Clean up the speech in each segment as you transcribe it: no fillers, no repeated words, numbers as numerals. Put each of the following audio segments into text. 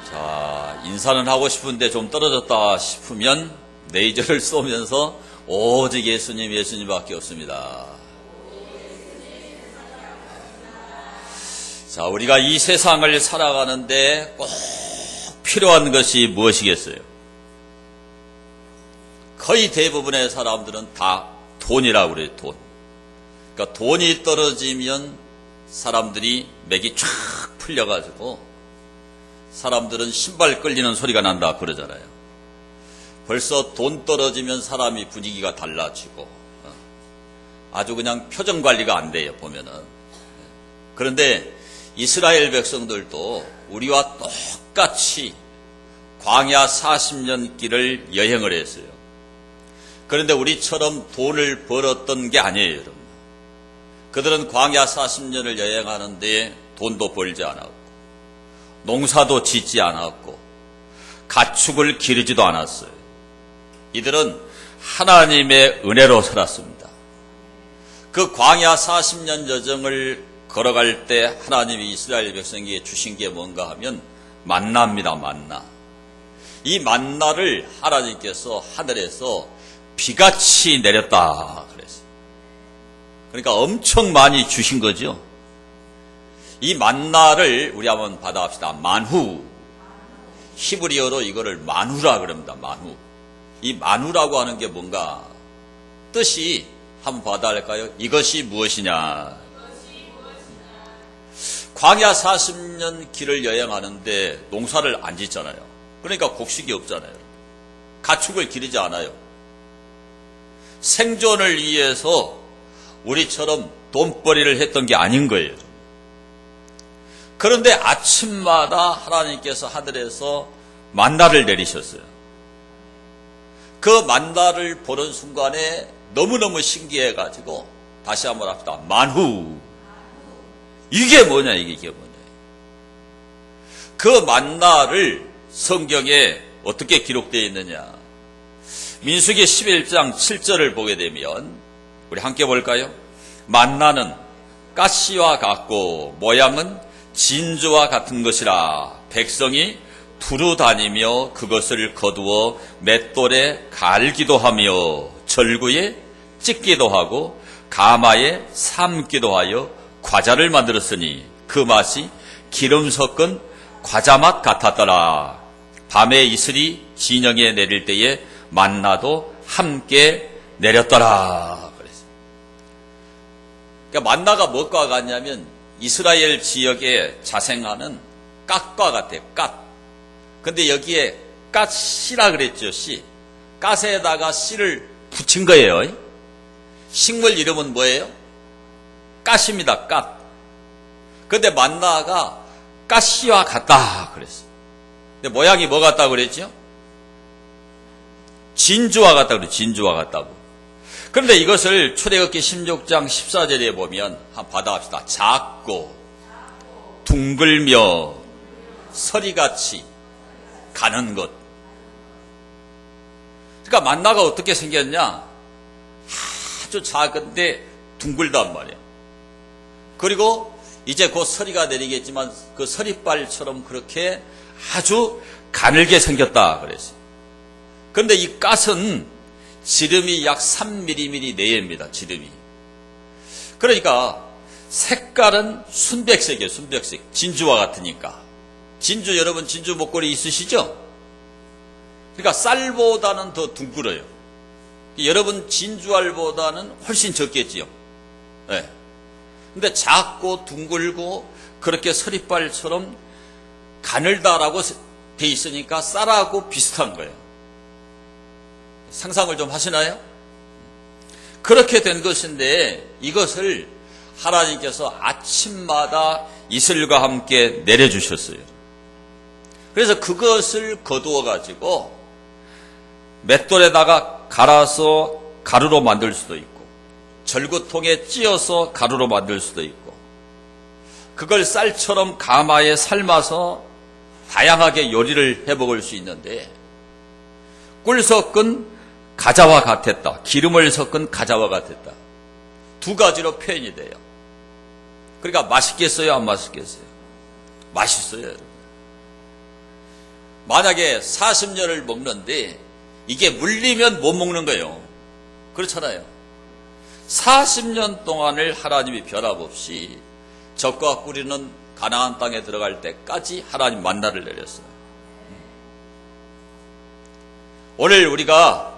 자, 인사는 하고 싶은데 좀 떨어졌다 싶으면 레이저를 쏘면서 오직 예수님, 예수님밖에 없습니다. 자, 우리가 이 세상을 살아가는데 꼭 필요한 것이 무엇이겠어요? 거의 대부분의 사람들은 다 돈이라고 그래요, 돈. 그러니까 돈이 떨어지면 사람들이 맥이 쫙 풀려가지고 사람들은 신발 끌리는 소리가 난다 그러잖아요. 벌써 돈 떨어지면 사람이 분위기가 달라지고 아주 그냥 표정 관리가 안 돼요, 보면은. 그런데 이스라엘 백성들도 우리와 똑같이 광야 40년 길을 여행을 했어요. 그런데 우리처럼 돈을 벌었던 게 아니에요, 여러분. 그들은 광야 40년을 여행하는데 돈도 벌지 않았고 농사도 짓지 않았고 가축을 기르지도 않았어요. 이들은 하나님의 은혜로 살았습니다. 그 광야 40년 여정을 걸어갈 때 하나님이 이스라엘 백성에게 주신 게 뭔가 하면 만나입니다, 만나. 이 만나를 하나님께서 하늘에서 비같이 내렸다 그랬어요. 그러니까 엄청 많이 주신 거죠. 이 만나를 우리 한번 받아봅시다. 만후. 히브리어로 이거를 만후라 그럽니다. 만후. 이 만후라고 하는 게 뭔가 뜻이 한번 받아할까요? 이것이 무엇이냐. 광야 40년 길을 여행하는데 농사를 안 짓잖아요. 그러니까 곡식이 없잖아요. 가축을 기르지 않아요. 생존을 위해서 우리처럼 돈벌이를 했던 게 아닌 거예요. 그런데 아침마다 하나님께서 하늘에서 만나를 내리셨어요. 그 만나를 보는 순간에 너무너무 신기해가지고 다시 한번 합시다. 만후. 이게 뭐냐, 이게 뭐냐. 그 만나를 성경에 어떻게 기록되어 있느냐. 민수기 11장 7절을 보게 되면 우리 함께 볼까요? 만나는 가시와 같고 모양은 진주와 같은 것이라 백성이 두루 다니며 그것을 거두어 맷돌에 갈기도 하며 절구에 찢기도 하고 가마에 삶기도 하여 과자를 만들었으니 그 맛이 기름 섞은 과자 맛 같았더라. 밤에 이슬이 진영에 내릴 때에 만나도 함께 내렸더라. 그랬어요. 그러니까 만나가 무엇과 같냐면 이스라엘 지역에 자생하는 갓과 같아요. 갓. 근데 여기에 갓씨라 그랬죠. 씨. 갓에다가 씨를 붙인 거예요. 식물 이름은 뭐예요? 갓입니다. 갓. 근데 만나가 갓씨와 같다 그랬어요. 근데 모양이 뭐 같다고 그랬죠? 진주와 같다고 그래요. 진주와 같다고. 그런데 이것을 출애굽기 16장 14절에 보면 한번 받아갑시다. 작고 둥글며 서리같이 가는 것. 그러니까 만나가 어떻게 생겼냐? 아주 작은데 둥글단 말이에요. 그리고 이제 곧 서리가 내리겠지만 그 서리발처럼 그렇게 아주 가늘게 생겼다 그랬어요. 그런데 이 갓은 지름이 약 3mm 내외입니다. 지름이. 그러니까 색깔은 순백색이에요. 순백색. 진주와 같으니까. 진주, 여러분 진주 목걸이 있으시죠? 그러니까 쌀보다는 더 둥글어요. 여러분 진주알보다는 훨씬 적겠지요. 네. 근데 작고 둥글고 그렇게 서리발처럼 가늘다라고 돼 있으니까 쌀하고 비슷한 거예요. 상상을 좀 하시나요? 그렇게 된 것인데 이것을 하나님께서 아침마다 이슬과 함께 내려주셨어요. 그래서 그것을 거두어 가지고 맷돌에다가 갈아서 가루로 만들 수도 있고 절구통에 찧어서 가루로 만들 수도 있고 그걸 쌀처럼 가마에 삶아서 다양하게 요리를 해먹을 수 있는데 꿀 섞은 가자와 같았다. 기름을 섞은 가자와 같았다. 두 가지로 표현이 돼요. 그러니까 맛있겠어요? 안 맛있겠어요? 맛있어요, 여러분. 만약에 40년을 먹는데 이게 물리면 못 먹는 거예요. 그렇잖아요. 40년 동안을 하나님이 변함없이 적과 꿀이는 가나안 땅에 들어갈 때까지 하나님 만나를 내렸어요. 오늘 우리가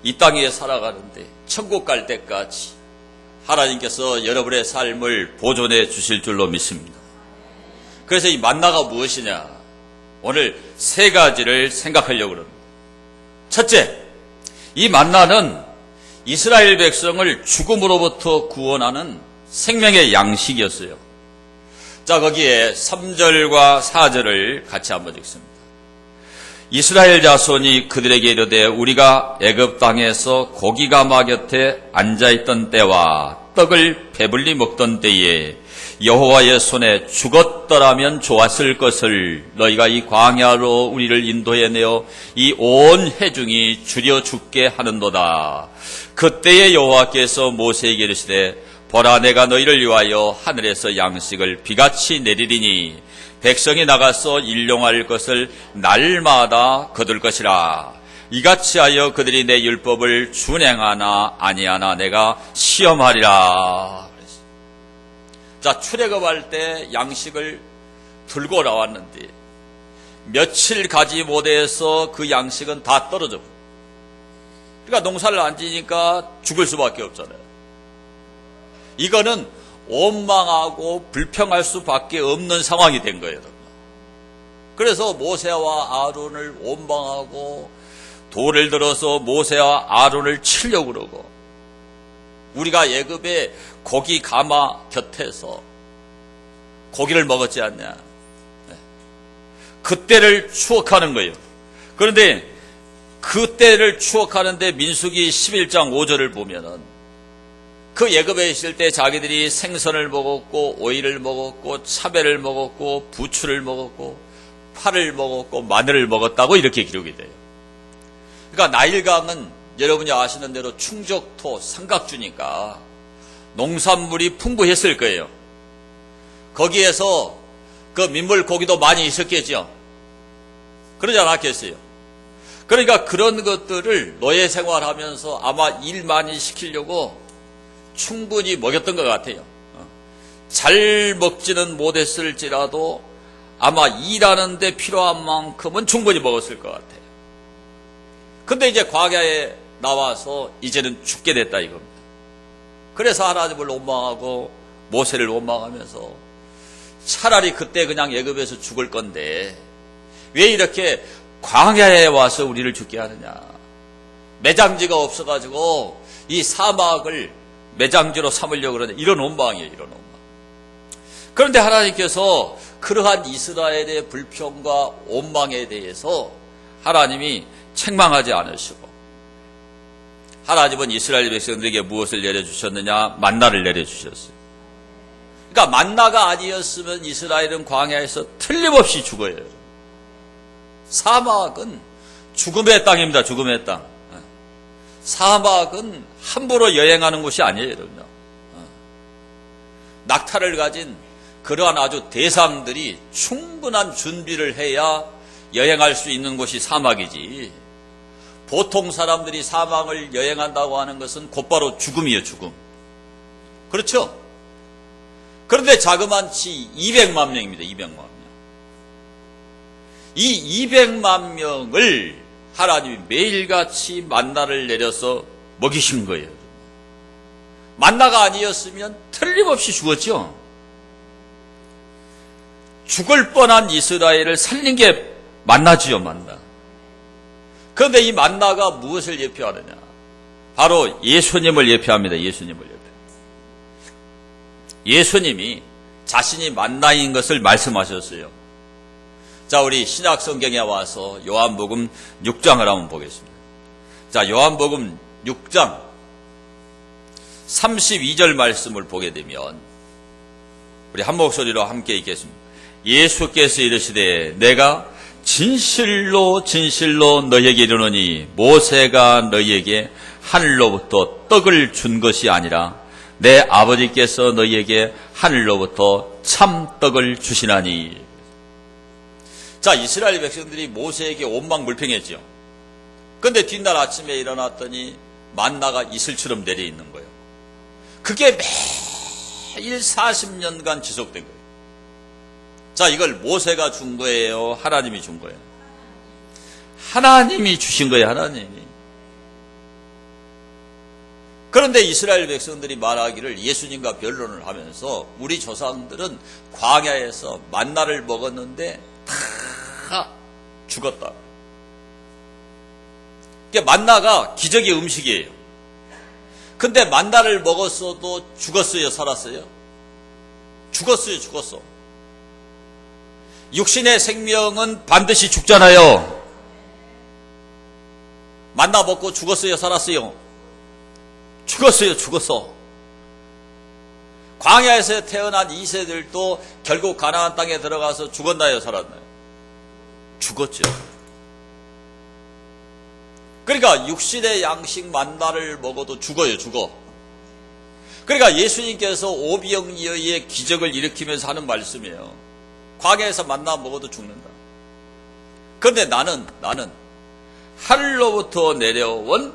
이 땅에 살아가는데 천국 갈 때까지 하나님께서 여러분의 삶을 보존해 주실 줄로 믿습니다. 그래서 이 만나가 무엇이냐? 오늘 세 가지를 생각하려고 합니다. 첫째, 이 만나는 이스라엘 백성을 죽음으로부터 구원하는 생명의 양식이었어요. 자, 거기에 3절과 4절을 같이 한번 읽습니다. 이스라엘 자손이 그들에게 이르되 우리가 애굽 땅에서 고기 가마 곁에 앉아있던 때와 떡을 배불리 먹던 때에 여호와의 손에 죽었더라면 좋았을 것을 너희가 이 광야로 우리를 인도해내어 이 온 회중이 줄여 죽게 하는도다. 그때에 여호와께서 모세에게 이르시되 보라 내가 너희를 위하여 하늘에서 양식을 비같이 내리리니 백성이 나가서 일용할 것을 날마다 거둘 것이라. 이같이 하여 그들이 내 율법을 준행하나 아니하나 내가 시험하리라. 자, 출애굽할 때 양식을 들고 나왔는데 며칠 가지 못해서 그 양식은 다 떨어져. 그러니까 농사를 안 지니까 죽을 수밖에 없잖아요. 이거는 원망하고 불평할 수밖에 없는 상황이 된 거예요. 그래서 모세와 아론을 원망하고 돌을 들어서 모세와 아론을 치려고 그러고, 우리가 애굽의 고기 가마 곁에서 고기를 먹었지 않냐. 그때를 추억하는 거예요. 그런데 그때를 추억하는데 민수기 11장 5절을 보면은 그 애굽에 있을 때 자기들이 생선을 먹었고 오이를 먹었고 차배를 먹었고 부추를 먹었고 파를 먹었고 마늘을 먹었다고 이렇게 기록이 돼요. 그러니까 나일강은 여러분이 아시는 대로 충적토 삼각주니까 농산물이 풍부했을 거예요. 거기에서 그 민물 고기도 많이 있었겠죠. 그러지 않았겠어요. 그러니까 그런 것들을 노예 생활하면서 아마 일 많이 시키려고 충분히 먹였던 것 같아요. 잘 먹지는 못했을지라도 아마 일하는 데 필요한 만큼은 충분히 먹었을 것 같아요. 근데 이제 광야에 나와서 이제는 죽게 됐다 이겁니다. 그래서 하나님을 원망하고 모세를 원망하면서 차라리 그때 그냥 애굽에서 죽을 건데 왜 이렇게 광야에 와서 우리를 죽게 하느냐. 매장지가 없어가지고 이 사막을 매장지로 삼으려고 그러는 이런 원망이에요. 이런 원망. 그런데 하나님께서 그러한 이스라엘의 불평과 원망에 대해서 하나님이 책망하지 않으시고, 하나님은 이스라엘 백성들에게 무엇을 내려주셨느냐? 만나를 내려주셨어요. 그러니까 만나가 아니었으면 이스라엘은 광야에서 틀림없이 죽어요. 사막은 죽음의 땅입니다. 죽음의 땅. 사막은 함부로 여행하는 곳이 아니에요. 여러분요. 낙타를 가진 그러한 아주 대상들이 충분한 준비를 해야 여행할 수 있는 곳이 사막이지, 보통 사람들이 사막을 여행한다고 하는 것은 곧바로 죽음이에요. 죽음. 그렇죠? 그런데 자그만치 200만 명입니다. 200만 명. 이 200만 명을 하나님이 매일같이 만나를 내려서 먹이신 거예요. 만나가 아니었으면 틀림없이 죽었죠. 죽을 뻔한 이스라엘을 살린 게 만나지요. 만나. 그런데 이 만나가 무엇을 예표하느냐? 바로 예수님을 예표합니다. 예수님을 예표. 예수님이 자신이 만나인 것을 말씀하셨어요. 자, 우리 신약 성경에 와서 요한복음 6장을 한번 보겠습니다. 자, 요한복음 6장 32절 말씀을 보게 되면 우리 한 목소리로 함께 읽겠습니다. 예수께서 이르시되 내가 진실로 진실로 너희에게 이르노니 모세가 너희에게 하늘로부터 떡을 준 것이 아니라 내 아버지께서 너희에게 하늘로부터 참 떡을 주시나니. 자, 이스라엘 백성들이 모세에게 온망불평했죠. 근데 뒷날 아침에 일어났더니 만나가 이슬처럼 내려 있는 거예요. 그게 매일 40년간 지속된 거예요. 자, 이걸 모세가 준 거예요? 하나님이 준 거예요? 하나님이 주신 거예요, 하나님이. 그런데 이스라엘 백성들이 말하기를 예수님과 변론을 하면서 우리 조상들은 광야에서 만나를 먹었는데 다 죽었다. 만나가 기적의 음식이에요. 근데 만나를 먹었어도 죽었어요, 살았어요? 죽었어요, 죽었어. 육신의 생명은 반드시 죽잖아요. 만나 먹고 죽었어요, 살았어요? 죽었어요, 죽었어. 광야에서 태어난 2세들도 결국 가나안 땅에 들어가서 죽었나요, 살았나요? 죽었죠. 그러니까 육신의 양식 만나를 먹어도 죽어요, 죽어. 그러니까 예수님께서 오병이어의 기적을 일으키면서 하는 말씀이에요. 광야에서 만나 먹어도 죽는다. 그런데 나는 하늘로부터 내려온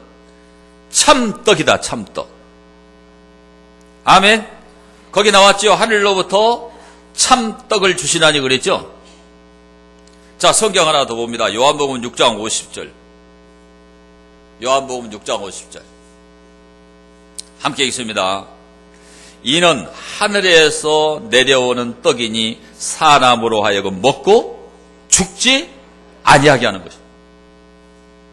참떡이다, 참떡. 아멘. 거기 나왔죠. 하늘로부터 참떡을 주시나니 그랬죠. 자, 성경 하나 더 봅니다. 요한복음 6장 50절. 요한복음 6장 50절. 함께 읽습니다. 이는 하늘에서 내려오는 떡이니 사람으로 하여금 먹고 죽지 아니하게 하는 것입니다.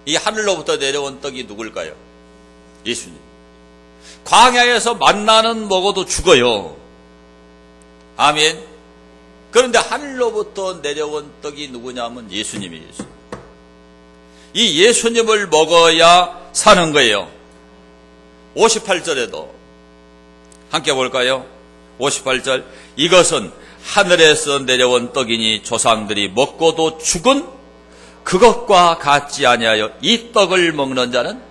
이 하늘로부터 내려온 떡이 누굴까요? 예수님. 광야에서 만나는 먹어도 죽어요. 아멘. 그런데 하늘로부터 내려온 떡이 누구냐면 예수님이에요. 예수님. 이 예수님을 먹어야 사는 거예요. 58절에도 함께 볼까요? 58절. 이것은 하늘에서 내려온 떡이니 조상들이 먹고도 죽은 그것과 같지 아니하여 이 떡을 먹는 자는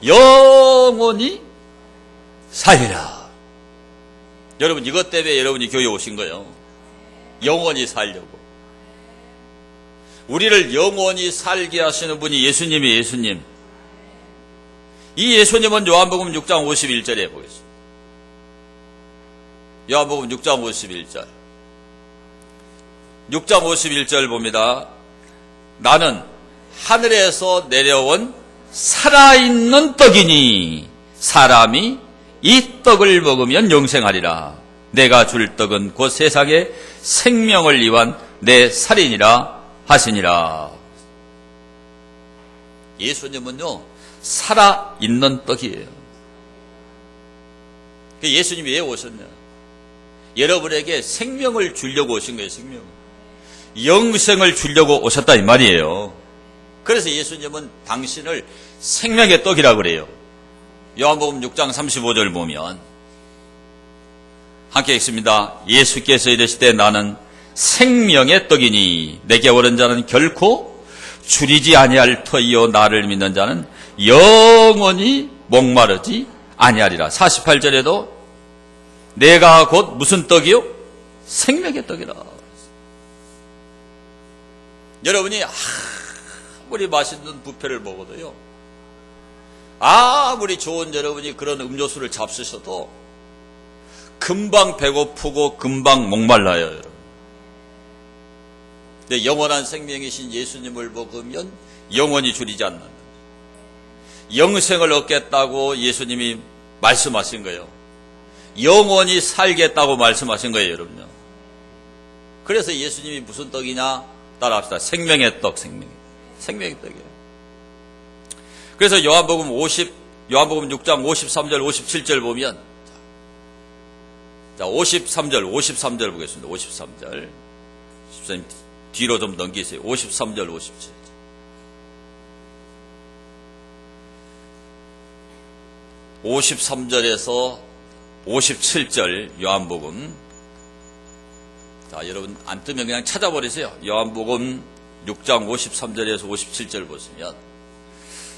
영원히 살리라. 여러분, 이것 때문에 여러분이 교회에 오신 거예요. 영원히 살려고. 우리를 영원히 살게 하시는 분이 예수님이에요, 예수님. 이 예수님은 요한복음 6장 51절에 보겠습니다. 요한복음 6장 51절. 6장 51절 봅니다. 나는 하늘에서 내려온 살아있는 떡이니 사람이 이 떡을 먹으면 영생하리라. 내가 줄 떡은 곧 세상에 생명을 위한 내 살이니라 하시니라. 예수님은요, 살아있는 떡이에요. 예수님이 왜 오셨냐? 여러분에게 생명을 주려고 오신 거예요, 생명. 영생을 주려고 오셨다 이 말이에요. 그래서 예수님은 당신을 생명의 떡이라고 그래요. 요한복음 6장 35절 보면 함께 읽습니다. 예수께서 이르시되 나는 생명의 떡이니 내게 오른 자는 결코 줄이지 아니할 터이요 나를 믿는 자는 영원히 목마르지 아니하리라. 48절에도 내가 곧 무슨 떡이요? 생명의 떡이라. 여러분이 아무리 맛있는 뷔페를 먹어도요, 아무리 좋은 여러분이 그런 음료수를 잡수셔도 금방 배고프고 금방 목말라요, 여러분. 근데 영원한 생명이신 예수님을 먹으면 영원히 줄이지 않는다. 영생을 얻겠다고 예수님이 말씀하신 거예요. 영원히 살겠다고 말씀하신 거예요, 여러분요. 그래서 예수님이 무슨 떡이냐? 따라합시다. 생명의 떡, 생명의 떡이에요. 그래서 요한복음 6장 53절, 57절 보면, 자, 53절 보겠습니다. 53절. 집사님 뒤로 좀 넘기세요. 53절, 57절. (53절에서) 57절 요한복음. 자, 여러분 안 뜨면 그냥 찾아버리세요. 요한복음 6장 53절에서 57절 보시면,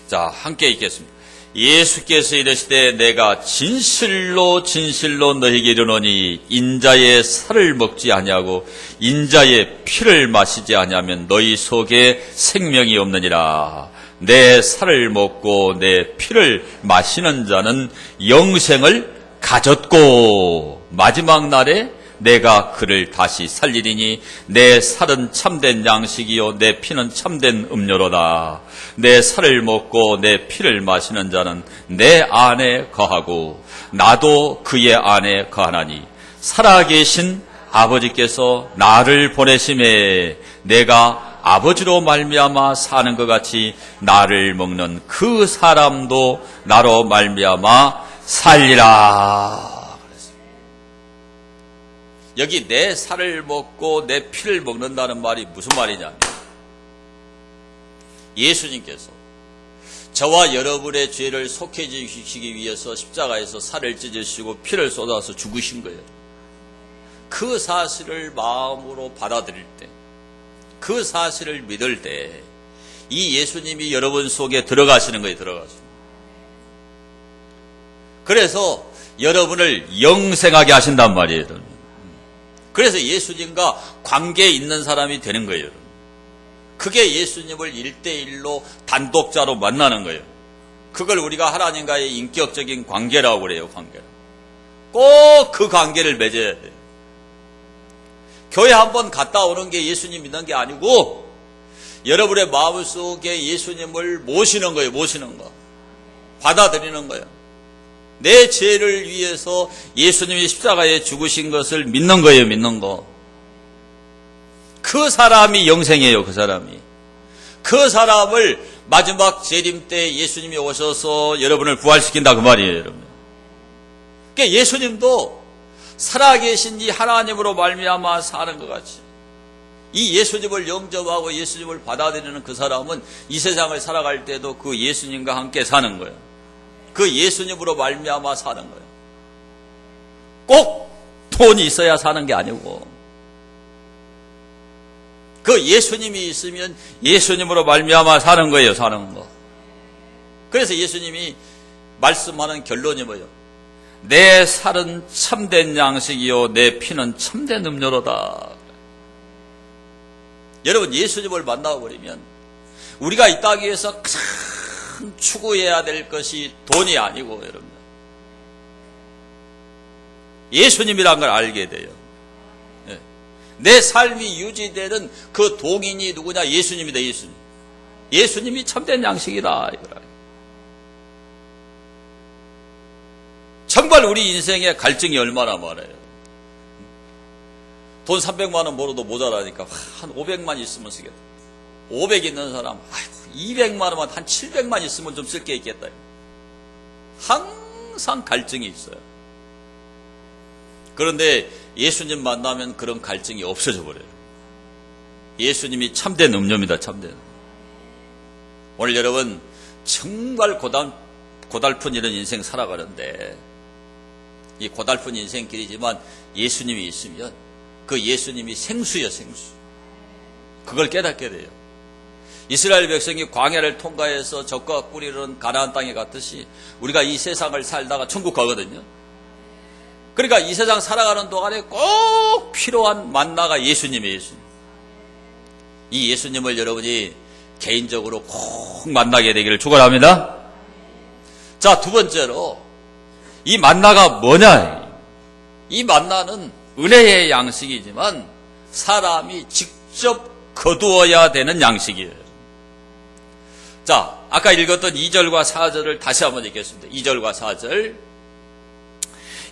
자, 함께 읽겠습니다. 예수께서 이르시되 내가 진실로 진실로 너희에게 이르노니 인자의 살을 먹지 아니하고 인자의 피를 마시지 아니하면 너희 속에 생명이 없느니라. 내 살을 먹고 내 피를 마시는 자는 영생을 가졌고 마지막 날에 내가 그를 다시 살리리니 내 살은 참된 양식이요 내 피는 참된 음료로다. 내 살을 먹고 내 피를 마시는 자는 내 안에 거하고 나도 그의 안에 거하나니 살아계신 아버지께서 나를 보내심에 내가 아버지로 말미암아 사는 것 같이 나를 먹는 그 사람도 나로 말미암아 살리라. 여기 내 살을 먹고 내 피를 먹는다는 말이 무슨 말이냐면 예수님께서 저와 여러분의 죄를 속해주시기 위해서 십자가에서 살을 찢으시고 피를 쏟아서 죽으신 거예요. 그 사실을 마음으로 받아들일 때, 그 사실을 믿을 때 이 예수님이 여러분 속에 들어가시는 거예요. 들어가시는. 그래서 여러분을 영생하게 하신단 말이에요. 그래서 예수님과 관계에 있는 사람이 되는 거예요. 그게 예수님을 1대1로 단독자로 만나는 거예요. 그걸 우리가 하나님과의 인격적인 관계라고 그래요. 관계라. 꼭 그 관계를 맺어야 돼요. 교회 한번 갔다 오는 게 예수님 믿는 게 아니고 여러분의 마음속에 예수님을 모시는 거예요. 모시는 거. 받아들이는 거예요. 내 죄를 위해서 예수님이 십자가에 죽으신 것을 믿는 거예요. 믿는 거. 그 사람이 영생이에요. 그 사람이. 그 사람을 마지막 재림 때 예수님이 오셔서 여러분을 부활시킨다 그 말이에요. 여러분. 그러니까 예수님도 살아계신 이 하나님으로 말미암아 사는 것 같이 이 예수님을 영접하고 예수님을 받아들이는 그 사람은 이 세상을 살아갈 때도 그 예수님과 함께 사는 거예요. 그 예수님으로 말미암아 사는 거예요. 꼭 돈이 있어야 사는 게 아니고 그 예수님이 있으면 예수님으로 말미암아 사는 거예요. 사는 거. 그래서 예수님이 말씀하는 결론이 뭐예요? 내 살은 참된 양식이요 내 피는 참된 음료로다. 여러분 예수님을 만나버리면 우리가 이 땅 위에서 가장 추구해야 될 것이 돈이 아니고 여러분 예수님이란 걸 알게 돼요. 내 삶이 유지되는 그 동인이 누구냐? 예수님이다. 예수님. 예수님이 참된 양식이다. 이거라. 정말 우리 인생에 갈증이 얼마나 많아요. 돈 300만 원 벌어도 모자라니까 한 500만 있으면 쓰겠다. 500 있는 사람 200만 원만 한 700만 있으면 좀 쓸 게 있겠다. 항상 갈증이 있어요. 그런데 예수님 만나면 그런 갈증이 없어져 버려요. 예수님이 참된 음료입니다. 참된. 오늘 여러분 정말 고달픈 이런 인생 살아가는데 이 고달픈 인생길이지만 예수님이 있으면 그 예수님이 생수예요. 생수. 그걸 깨닫게 돼요. 이스라엘 백성이 광야를 통과해서 적과 꿀이는 가나안 땅에 갔듯이 우리가 이 세상을 살다가 천국 가거든요. 그러니까 이 세상 살아가는 동안에 꼭 필요한 만나가 예수님이에요. 예수님. 이 예수님을 여러분이 개인적으로 꼭 만나게 되기를 축원합니다. 자, 두 번째로 이 만나가 뭐냐? 이 만나는 은혜의 양식이지만 사람이 직접 거두어야 되는 양식이에요. 자, 아까 읽었던 2절과 4절을 다시 한번 읽겠습니다. 2절과 4절.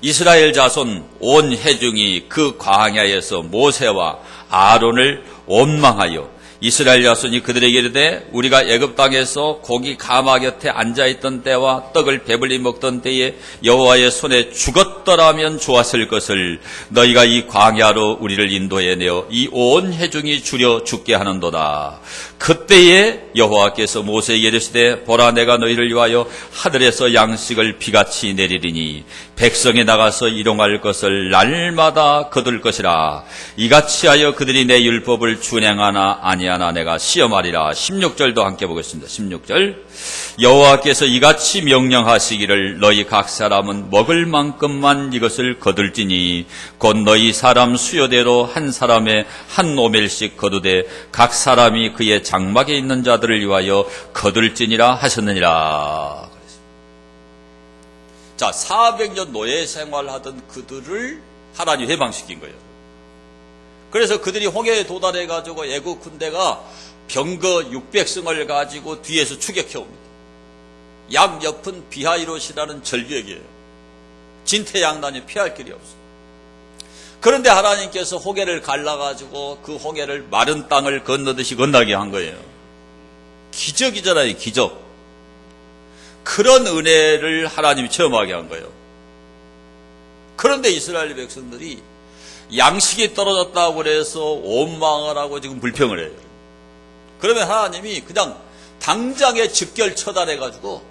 이스라엘 자손 온 회중이 그 광야에서 모세와 아론을 원망하여 이스라엘 자손이 그들에게 이르되 우리가 애굽 땅에서 고기 가마 곁에 앉아있던 때와 떡을 배불리 먹던 때에 여호와의 손에 죽었더라면 좋았을 것을 너희가 이 광야로 우리를 인도해 내어 이 온 회중이 줄여 죽게 하는도다. 그때에 여호와께서 모세에게 이르시되 보라 내가 너희를 위하여 하늘에서 양식을 비같이 내리리니 백성이 나가서 일용할 것을 날마다 거둘 것이라. 이같이 하여 그들이 내 율법을 준행하나 아니하나 아니하나 내가 시험하리라. 16절도 함께 보겠습니다. 16절. 여호와께서 이같이 명령하시기를 너희 각 사람은 먹을 만큼만 이것을 거둘지니 곧 너희 사람 수요대로 한 사람의 한 오멜씩 거두되 각 사람이 그의 장막에 있는 자들을 위하여 거둘지니라 하셨느니라. 자, 400년 노예 생활하던 그들을 하나님이 해방시킨 거예요. 그래서 그들이 홍해에 도달해가지고 애국 군대가 병거 600승을 가지고 뒤에서 추격해옵니다. 양옆은 비하이롯이라는 절벽이에요. 진퇴양난이 피할 길이 없어요. 그런데 하나님께서 홍해를 갈라가지고 그 홍해를 마른 땅을 건너듯이 건너게 한 거예요. 기적이잖아요, 기적. 그런 은혜를 하나님이 체험하게 한 거예요. 그런데 이스라엘 백성들이 양식이 떨어졌다고 그래서 원망을 하고 지금 불평을 해요. 그러면 하나님이 그냥 당장에 즉결 처단해가지고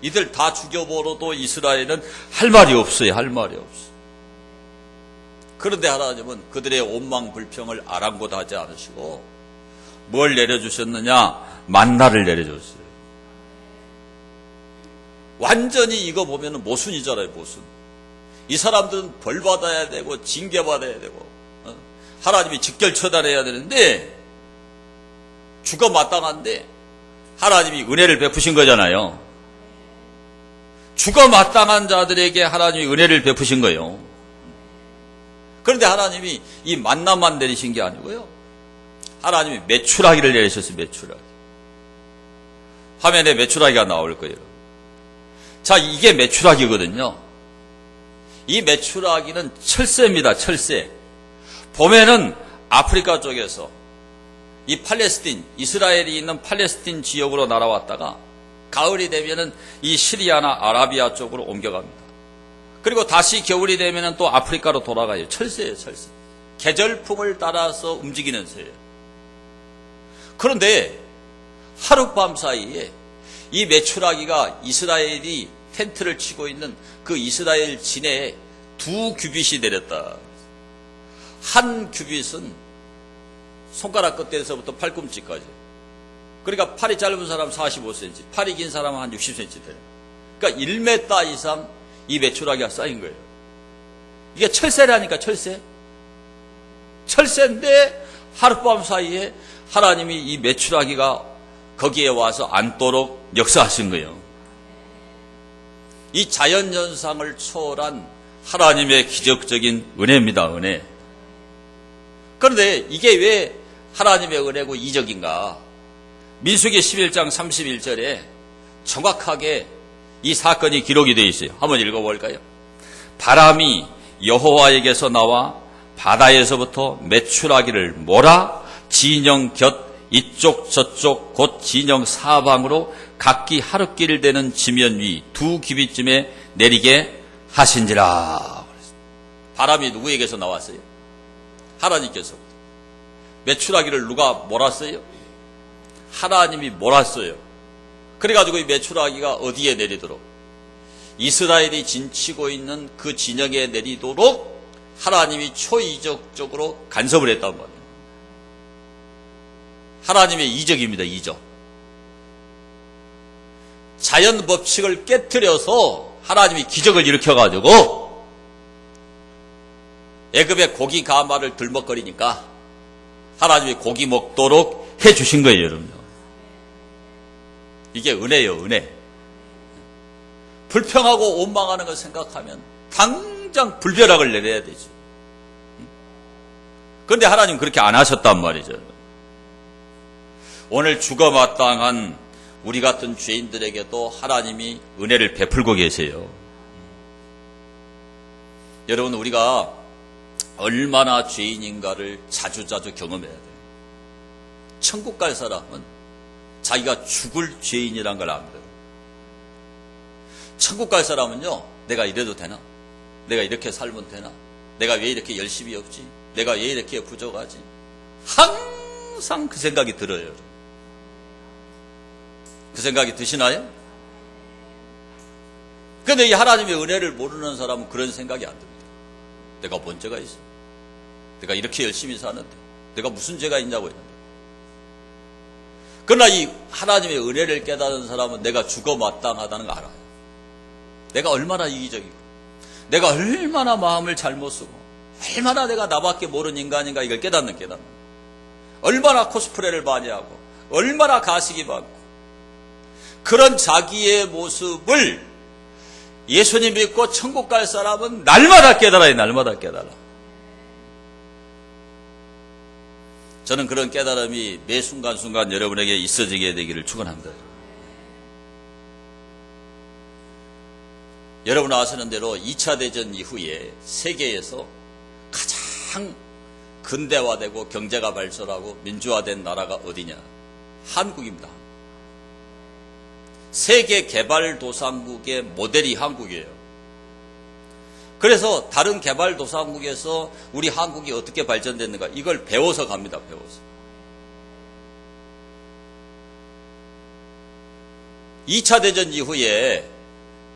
이들 다 죽여버려도 이스라엘은 할 말이 없어요. 할 말이 없어요. 그런데 하나님은 그들의 원망 불평을 아랑곳하지 않으시고 뭘 내려주셨느냐? 만나를 내려줬어요. 완전히 이거 보면은 모순이잖아요, 모순. 이 사람들은 벌 받아야 되고 징계 받아야 되고 하나님이 직결 처단해야 되는데 죽어 마땅한데 하나님이 은혜를 베푸신 거잖아요. 죽어 마땅한 자들에게 하나님이 은혜를 베푸신 거예요. 그런데 하나님이 이 만나만 내리신 게 아니고요. 하나님이 메추라기를 내리셨어요. 메추라기. 화면에 메추라기가 나올 거예요. 자, 이게 메추라기거든요. 이 메추라기는 철새입니다. 철새. 봄에는 아프리카 쪽에서 이 팔레스틴, 이스라엘이 있는 팔레스틴 지역으로 날아왔다가 가을이 되면은 이 시리아나 아라비아 쪽으로 옮겨갑니다. 그리고 다시 겨울이 되면은 또 아프리카로 돌아가요. 철새예요, 철새. 계절풍을 따라서 움직이는 새예요. 그런데 하룻밤 사이에 이 메추라기가 이스라엘이 텐트를 치고 있는 그 이스라엘 진해에 2규빗이 내렸다. 한 규빗은 손가락 끝에서부터 팔꿈치까지. 그러니까 팔이 짧은 사람 45cm, 팔이 긴 사람은 한 60cm 돼요. 그러니까 1m 이상 이 메추라기가 쌓인 거예요. 이게 철새라니까, 철새. 철새인데 하룻밤 사이에 하나님이 이 메추라기가 거기에 와서 앉도록 역사하신 거예요. 이 자연현상을 초월한 하나님의 기적적인 은혜입니다. 은혜. 그런데 이게 왜 하나님의 은혜고 이적인가? 민수기 11장 31절에 정확하게 이 사건이 기록이 되어 있어요. 한번 읽어볼까요? 바람이 여호와에게서 나와 바다에서부터 메추라기를 몰아 진영 곁 이쪽 저쪽 곧 진영 사방으로 각기 하루길 되는 지면 위 2규빗쯤에 내리게 하신지라. 바람이 누구에게서 나왔어요? 하나님께서. 메추라기를 누가 몰았어요? 하나님이 몰았어요. 그래가지고 이 메추라기가 어디에 내리도록? 이스라엘이 진치고 있는 그 진영에 내리도록 하나님이 초이적적으로 간섭을 했단 말이에요. 하나님의 이적입니다. 이적. 자연 법칙을 깨트려서 하나님이 기적을 일으켜가지고 애굽의 고기 가마를 들먹거리니까 하나님이 고기 먹도록 해주신 거예요. 여러분. 이게 은혜예요. 은혜. 불평하고 원망하는 걸 생각하면 당장 불벼락을 내려야 되죠. 그런데 하나님은 그렇게 안 하셨단 말이죠. 오늘 죽어마땅한 우리 같은 죄인들에게도 하나님이 은혜를 베풀고 계세요. 여러분, 우리가 얼마나 죄인인가를 자주자주 경험해야 돼요. 천국 갈 사람은 자기가 죽을 죄인이란 걸 압니다. 천국 갈 사람은요, 내가 이래도 되나? 내가 이렇게 살면 되나? 내가 왜 이렇게 열심히 없지? 내가 왜 이렇게 부족하지? 항상 그 생각이 들어요. 그 생각이 드시나요? 그런데 이 하나님의 은혜를 모르는 사람은 그런 생각이 안 듭니다. 내가 뭔 죄가 있어? 내가 이렇게 열심히 사는데 내가 무슨 죄가 있냐고 했는데 그러나 이 하나님의 은혜를 깨달은 사람은 내가 죽어 마땅하다는 거 알아요. 내가 얼마나 이기적이고, 내가 얼마나 마음을 잘못 쓰고, 얼마나 내가 나밖에 모르는 인간인가 이걸 깨닫는. 얼마나 코스프레를 많이 하고, 얼마나 가식이 많고, 그런 자기의 모습을 예수님 믿고 천국 갈 사람은 날마다 깨달아요. 날마다 깨달아. 저는 그런 깨달음이 매 순간순간 여러분에게 있어지게 되기를 축원합니다. 여러분 아시는 대로 2차 대전 이후에 세계에서 가장 근대화되고 경제가 발전하고 민주화된 나라가 어디냐? 한국입니다. 세계 개발도상국의 모델이 한국이에요. 그래서 다른 개발도상국에서 우리 한국이 어떻게 발전됐는가 이걸 배워서 갑니다. 배워서. 2차 대전 이후에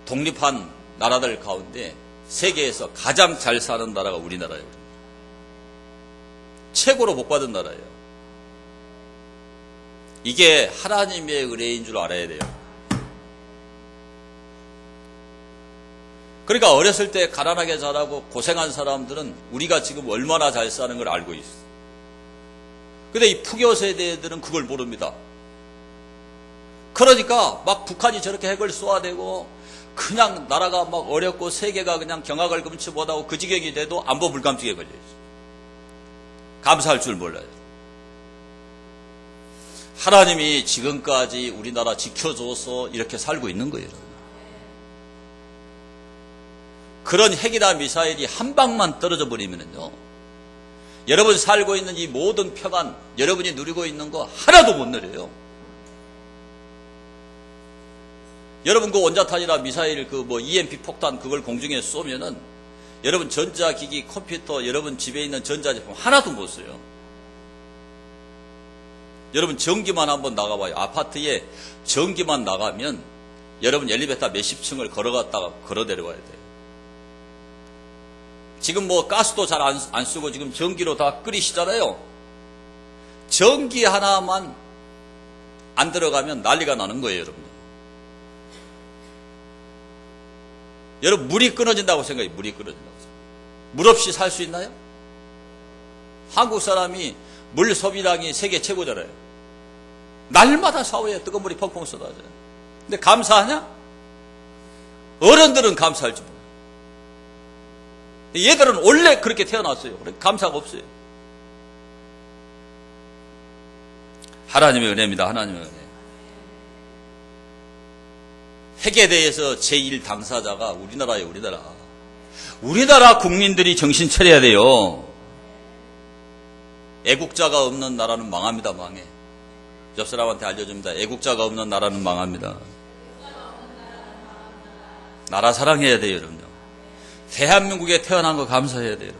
독립한 나라들 가운데 세계에서 가장 잘 사는 나라가 우리나라예요. 최고로 복받은 나라예요. 이게 하나님의 은혜인 줄 알아야 돼요. 그러니까 어렸을 때 가난하게 자라고 고생한 사람들은 우리가 지금 얼마나 잘 사는 걸 알고 있어. 근데 이 푸교 세대들은 그걸 모릅니다. 그러니까 막 북한이 저렇게 핵을 쏘아대고 그냥 나라가 막 어렵고 세계가 그냥 경악을 금치 못하고 그 지경이 돼도 안보 불감증에 걸려 있어요. 감사할 줄 몰라요. 하나님이 지금까지 우리나라 지켜줘서 이렇게 살고 있는 거예요. 그런 핵이나 미사일이 한 방만 떨어져 버리면요, 여러분 살고 있는 이 모든 평안, 여러분이 누리고 있는 거 하나도 못 누려요. 여러분 그 원자탄이나 미사일 그 EMP 폭탄 그걸 공중에 쏘면은 여러분 전자기기, 컴퓨터, 여러분 집에 있는 전자제품 하나도 못 써요. 여러분 전기만 한번 나가봐요. 아파트에 전기만 나가면 여러분 엘리베이터 몇십 층을 걸어갔다가 걸어 내려와야 돼요. 지금 가스도 잘 안 쓰고 지금 전기로 다 끓이시잖아요. 전기 하나만 안 들어가면 난리가 나는 거예요, 여러분. 여러분 물이 끊어진다고 생각해요. 물이 끊어진다고. 물 없이 살 수 있나요? 한국 사람이 물 소비량이 세계 최고잖아요. 날마다 샤워에 뜨거운 물이 펑펑 쏟아져요. 근데 감사하냐? 어른들은 감사할 줄 몰라요. 얘들은 원래 그렇게 태어났어요. 감사가 없어요. 하나님의 은혜입니다. 하나님의 은혜. 핵에 대해서 제1 당사자가 우리나라예요. 우리나라. 우리나라 국민들이 정신 차려야 돼요. 애국자가 없는 나라는 망합니다. 망해. 옆 사람한테 알려줍니다. 애국자가 없는 나라는 망합니다. 나라 사랑해야 돼요. 여러분요. 대한민국에 태어난 거 감사해야 돼요.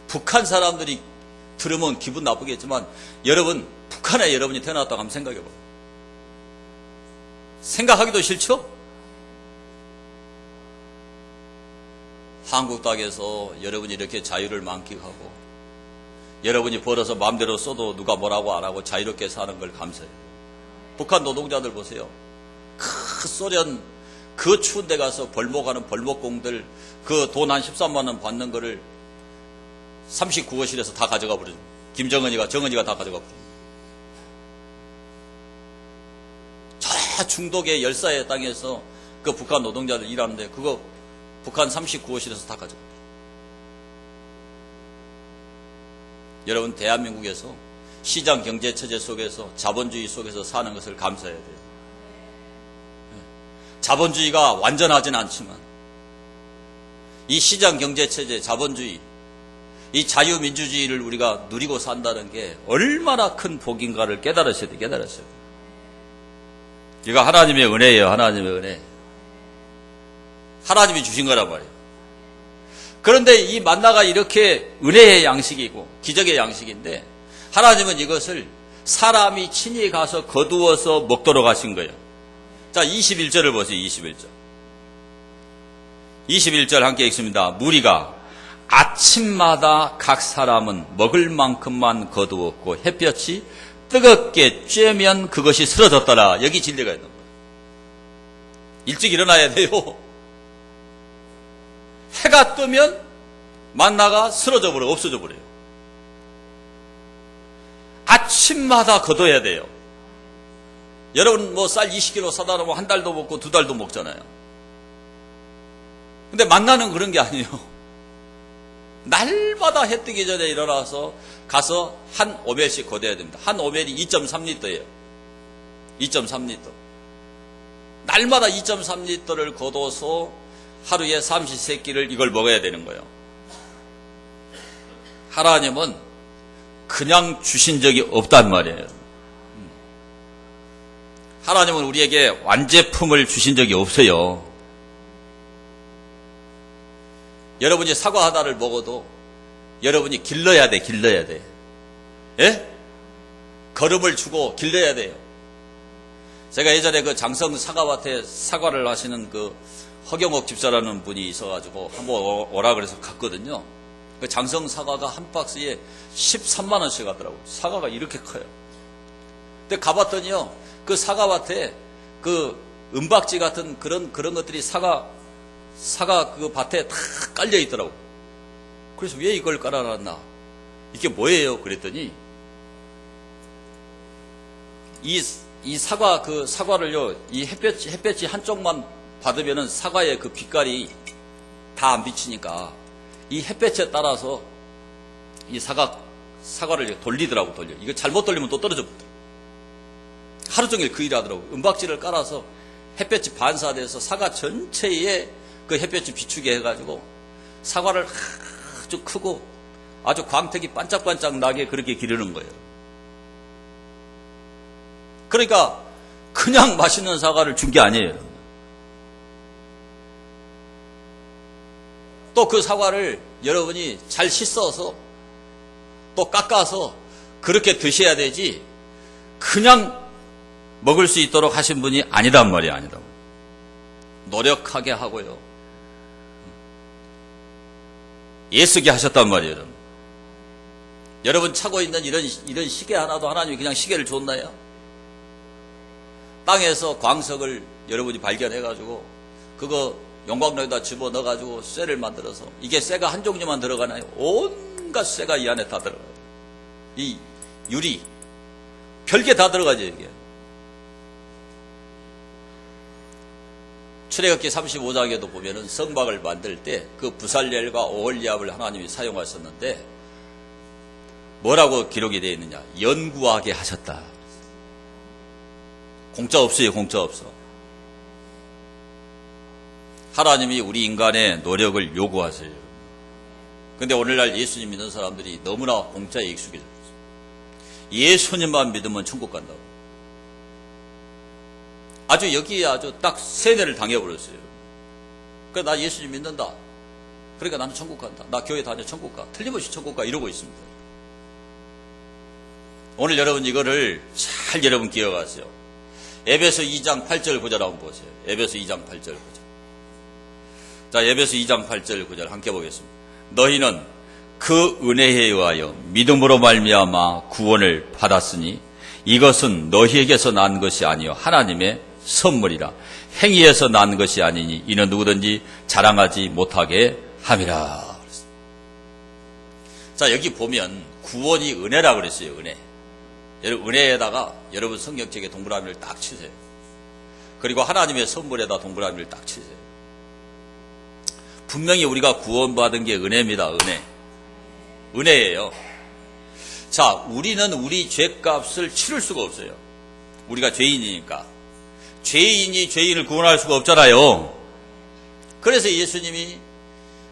북한 사람들이 들으면 기분 나쁘겠지만 여러분 북한에 여러분이 태어났다고 한번 생각해봐요. 생각하기도 싫죠? 한국 땅에서 여러분이 이렇게 자유를 만끽하고 여러분이 벌어서 마음대로 써도 누가 뭐라고 안 하고 자유롭게 사는 걸 감사해요. 북한 노동자들 보세요. 그 소련 그 추운 데 가서 벌목하는 벌목공들 그 돈 한 13만 원 받는 거를 39호실에서 다 가져가 버리죠. 정은이가 다 가져가 버리죠. 저 중독의 열사의 땅에서 그 북한 노동자들 일하는데 그거 북한 39호실에서 다 가져가 버려요. 여러분 대한민국에서 시장 경제 체제 속에서 자본주의 속에서 사는 것을 감사해야 돼요. 자본주의가 완전하진 않지만 이 시장 경제 체제, 자본주의, 이 자유민주주의를 우리가 누리고 산다는 게 얼마나 큰 복인가를 깨달으셔야 돼요. 깨달으셔야 돼요. 이거 하나님의 은혜예요. 하나님의 은혜. 하나님이 주신 거란 말이에요. 그런데 이 만나가 이렇게 은혜의 양식이고 기적의 양식인데 하나님은 이것을 사람이 친히 가서 거두어서 먹도록 하신 거예요. 자, 21절을 보세요. 21절. 21절 함께 읽습니다. 무리가 아침마다 각 사람은 먹을 만큼만 거두었고 햇볕이 뜨겁게 쬐면 그것이 쓰러졌더라. 여기 진리가 있는 거예요. 일찍 일어나야 돼요. 해가 뜨면 만나가 쓰러져 버려, 없어져 버려요. 아침마다 거둬야 돼요. 여러분 뭐 쌀 20kg 사다 놓으면 한 달도 먹고 두 달도 먹잖아요. 근데 만나는 그런 게 아니에요. 날마다 해 뜨기 전에 일어나서 가서 한 오멜씩 거둬야 됩니다. 한 오멜이 2.3리터예요. 2.3리터. 날마다 2.3리터를 거둬서 하루에 30세끼를 이걸 먹어야 되는 거예요. 하나님은 그냥 주신 적이 없단 말이에요. 하나님은 우리에게 완제품을 주신 적이 없어요. 여러분이 사과 하나를 먹어도 여러분이 길러야 돼, 길러야 돼. 예? 걸음을 주고 길러야 돼요. 제가 예전에 그 장성 사과밭에 사과를 하시는 그 허경옥 집사라는 분이 있어가지고 한번 오라 그래서 갔거든요. 그 장성 사과가 한 박스에 13만 원씩 하더라고요. 사과가 이렇게 커요. 근데 가봤더니요, 그 사과밭에 그 은박지 같은 그런 것들이 사과 그 밭에 다 깔려 있더라고. 그래서 왜 이걸 깔아놨나? 이게 뭐예요? 그랬더니 이 사과 그 사과를요, 이 햇볕이 한쪽만 받으면은 사과의 그 빛깔이 다 안 비치니까 이 햇볕에 따라서 이 사과를 돌리더라고, 돌려. 이거 잘못 돌리면 또 떨어져 버려. 하루 종일 그 일을 하더라고. 은박지를 깔아서 햇볕이 반사돼서 사과 전체에 그 햇볕이 비추게 해가지고 사과를 아주 크고 아주 광택이 반짝반짝 나게 그렇게 기르는 거예요. 그러니까 그냥 맛있는 사과를 준 게 아니에요. 또 그 사과를 여러분이 잘 씻어서 또 깎아서 그렇게 드셔야 되지 그냥 먹을 수 있도록 하신 분이 아니란 말이에요. 아니라고. 노력하게 하고요. 애쓰게 하셨단 말이에요. 여러분. 여러분 차고 있는 이런 시계 하나도 하나님이 그냥 시계를 줬나요? 땅에서 광석을 여러분이 발견해가지고 그거 용광로에다 집어넣어가지고 쇠를 만들어서 이게 쇠가 한 종류만 들어가나요? 온갖 쇠가 이 안에 다 들어가요. 이 유리 별게 다 들어가죠. 이게. 출애굽기 35장에도 보면은 성막을 만들 때 그 부살렐과 오홀리압을 하나님이 사용하셨는데 뭐라고 기록이 되어 있느냐? 연구하게 하셨다. 공짜 없어요. 공짜 없어. 하나님이 우리 인간의 노력을 요구하세요. 근데 오늘날 예수님 믿는 사람들이 너무나 공짜에 익숙해졌어요. 예수님만 믿으면 천국 간다고. 아주 여기에 아주 딱 세뇌를 당해버렸어요. 그래, 나 예수님 믿는다. 그러니까 나는 천국 간다. 나 교회 다녀 천국 가. 틀림없이 천국 가. 이러고 있습니다. 오늘 여러분 이거를 잘 여러분 기억하세요. 에베소 2장 8절 9절 한번 보세요. 에베소 2장 8절 9절. 자, 에베소 2장 8절 9절 함께 보겠습니다. 너희는 그 은혜에 의하여 믿음으로 말미암아 구원을 받았으니 이것은 너희에게서 난 것이 아니요 하나님의 선물이라. 행위에서 난 것이 아니니 이는 누구든지 자랑하지 못하게 함이라. 자, 여기 보면 구원이 은혜라 그랬어요. 은혜. 여러분 은혜에다가 여러분 성경책에 동그라미를 딱 치세요. 그리고 하나님의 선물에다 동그라미를 딱 치세요. 분명히 우리가 구원받은 게 은혜입니다. 은혜. 은혜예요. 자, 우리는 우리 죄값을 치를 수가 없어요. 우리가 죄인이니까. 죄인이 죄인을 구원할 수가 없잖아요. 그래서 예수님이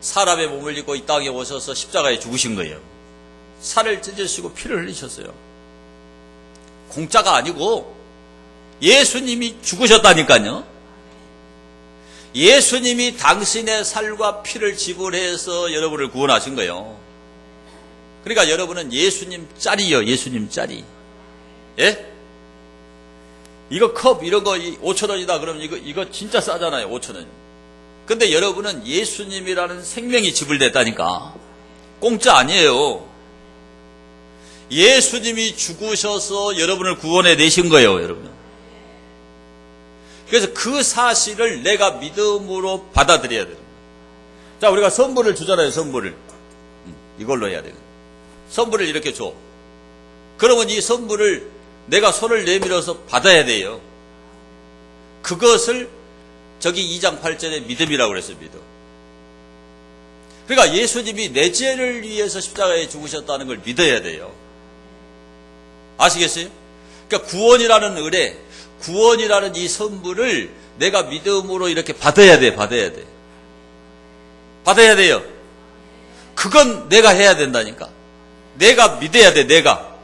사람의 몸을 입고 이 땅에 오셔서 십자가에 죽으신 거예요. 살을 찢으시고 피를 흘리셨어요. 공짜가 아니고 예수님이 죽으셨다니까요. 예수님이 당신의 살과 피를 지불해서 여러분을 구원하신 거예요. 그러니까 여러분은 예수님 짤이요. 예수님 짤이. 예? 이거 컵 이런 거 5,000원이다 그러면 이거 진짜 싸잖아요. 5,000원. 근데 여러분은 예수님이라는 생명이 지불됐다니까. 공짜 아니에요. 예수님이 죽으셔서 여러분을 구원해 내신 거예요, 여러분. 그래서 그 사실을 내가 믿음으로 받아들여야 돼요. 자, 우리가 선물을 주잖아요, 선물을. 이걸로 해야 돼요. 선물을 이렇게 줘. 그러면 이 선물을 내가 손을 내밀어서 받아야 돼요. 그것을 저기 2장 8절에 믿음이라고 그랬어요, 믿음. 그러니까 예수님이 내 죄를 위해서 십자가에 죽으셨다는 걸 믿어야 돼요. 아시겠어요? 그러니까 구원이라는 은혜, 구원이라는 이 선물을 내가 믿음으로 이렇게 받아야 돼, 받아야 돼. 받아야 돼요. 그건 내가 해야 된다니까. 내가 믿어야 돼, 내가.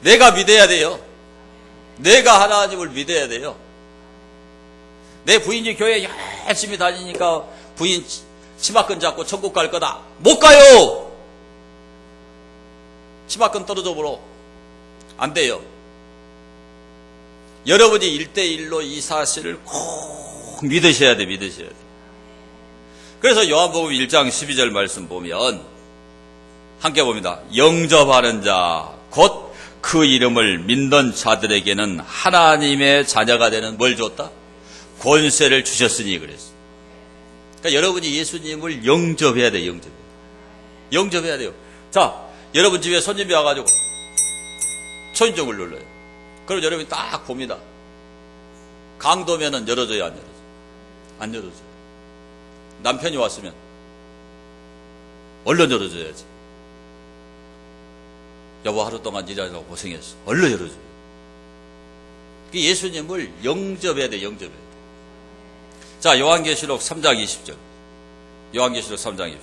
내가 믿어야 돼요. 내가 하나님을 믿어야 돼요. 내 부인이 교회 열심히 다니니까 부인 치마끈 잡고 천국 갈 거다. 못 가요! 치마끈 떨어져 보러. 안 돼요. 여러분이 1대1로 이 사실을 꼭 믿으셔야 돼, 믿으셔야 돼. 그래서 요한복음 1장 12절 말씀 보면 함께 봅니다. 영접하는 자, 곧 그 이름을 믿는 자들에게는 하나님의 자녀가 되는 뭘 줬다? 권세를 주셨으니 그랬어요. 그러니까 여러분이 예수님을 영접해야 돼요, 영접해야 돼요. 영접해야 돼요. 자, 여러분 집에 손님이 와가지고 초인종을 눌러요. 그럼 여러분이 딱 봅니다. 강도면은 열어줘요, 안 열어줘요? 안 열어줘요. 남편이 왔으면 얼른 열어줘야지. 여보, 하루 동안 일하느라고 고생했어. 얼른 열어줘요. 예수님을 영접해야 돼, 영접해야 돼. 자, 요한계시록 3장 20절. 요한계시록 3장 20절.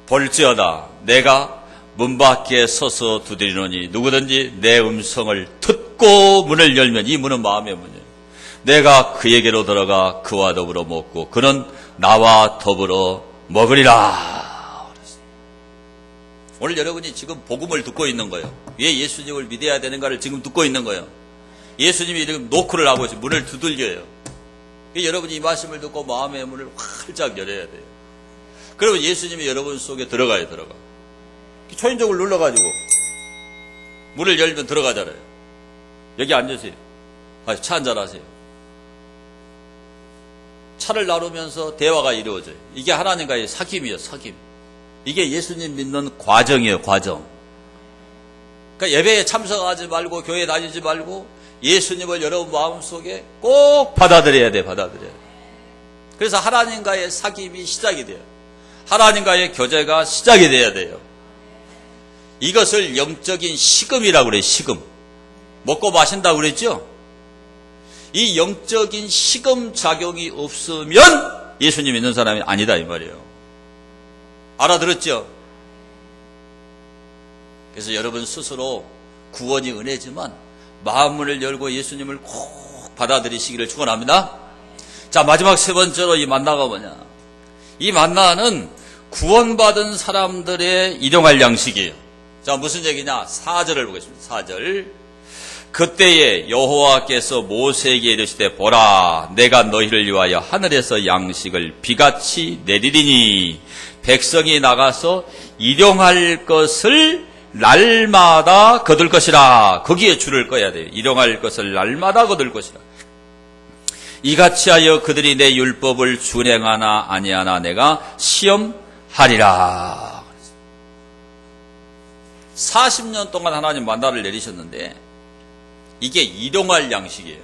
볼지어다 내가 문 밖에 서서 두드리노니 누구든지 내 음성을 듣고 문을 열면, 이 문은 마음의 문이에요. 내가 그에게로 들어가 그와 더불어 먹고 그는 나와 더불어 먹으리라. 오늘 여러분이 지금 복음을 듣고 있는 거예요. 왜 예수님을 믿어야 되는가를 지금 듣고 있는 거예요. 예수님이 이렇게 노크를 하고 문을 두들겨요. 여러분이 이 말씀을 듣고 마음의 문을 활짝 열어야 돼요. 그러면 예수님이 여러분 속에 들어가요, 들어가. 초인종을 눌러가지고 문을 열면 들어가잖아요. 여기 앉으세요. 차 한잔 하세요. 차를 나누면서 대화가 이루어져요. 이게 하나님과의 사귐이에요, 사귐. 이게 예수님 믿는 과정이에요, 과정. 그러니까 예배에 참석하지 말고 교회 다니지 말고 예수님을 여러분 마음속에 꼭 받아들여야 돼, 받아들여야 돼. 그래서 하나님과의 사귐이 시작이 돼요. 하나님과의 교제가 시작이 돼야 돼요. 이것을 영적인 식음이라고 그래요, 식음. 먹고 마신다고 그랬죠? 이 영적인 식음 작용이 없으면 예수님 믿는 사람이 아니다, 이 말이에요. 알아들었죠? 그래서 여러분 스스로 구원이 은혜지만 마음문을 열고 예수님을 꼭 받아들이시기를 축원합니다. 자, 마지막 세 번째로 이 만나가 뭐냐? 이 만나는 구원받은 사람들의 일용할 양식이에요. 자, 무슨 얘기냐? 4절을 보겠습니다. 4절. 그때에 여호와께서 모세에게 이르시되 보라, 내가 너희를 위하여 하늘에서 양식을 비같이 내리리니 백성이 나가서 일용할 것을 날마다 거둘 것이라. 거기에 줄을 꺼야 돼요. 일용할 것을 날마다 거둘 것이라. 이같이 하여 그들이 내 율법을 준행하나 아니하나 내가 시험하리라. 40년 동안 하나님 만나를 내리셨는데 이게 일용할 양식이에요.